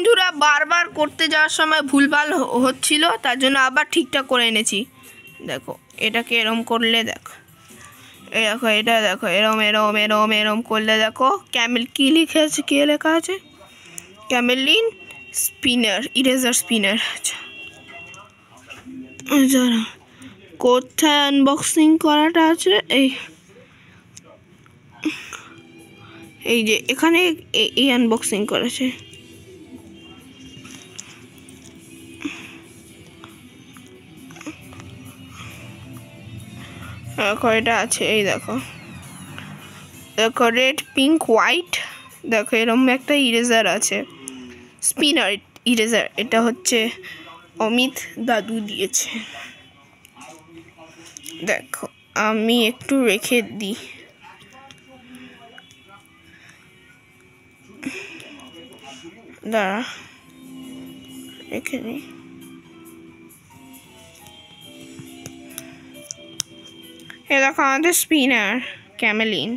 বন্ধুরা বারবার করতে যাওয়ার সময় ভুলভাল হচ্ছিল, তার জন্য আবার ঠিকঠাক করে এনেছি। দেখো এটাকে এরম করলে দেখো, এই দেখো এটা দেখো এরম এরম এরম এরম করলে দেখো ক্যামেল কি লিখে আছে, কে লেখা আছে, ক্যামেলিন স্পিনার, ইরেজার স্পিনার। আচ্ছা যারা কোথায় আনবক্সিং করাটা আছে, এই যে এখানে এই আনবক্সিং করেছে। দেখো এটা আছে, এই দেখো দেখো রেড পিঙ্ক হোয়াইট, দেখো এরকম একটা ইরেজার আছে, স্পিনার ইরেজার। এটা হচ্ছে অমিত দাদু দিয়েছে। দেখো আমি একটু রেখে দিই, দাঁড়া রেখে দিই। এ দেখো আমাদের স্পিনার ক্যামেলিন।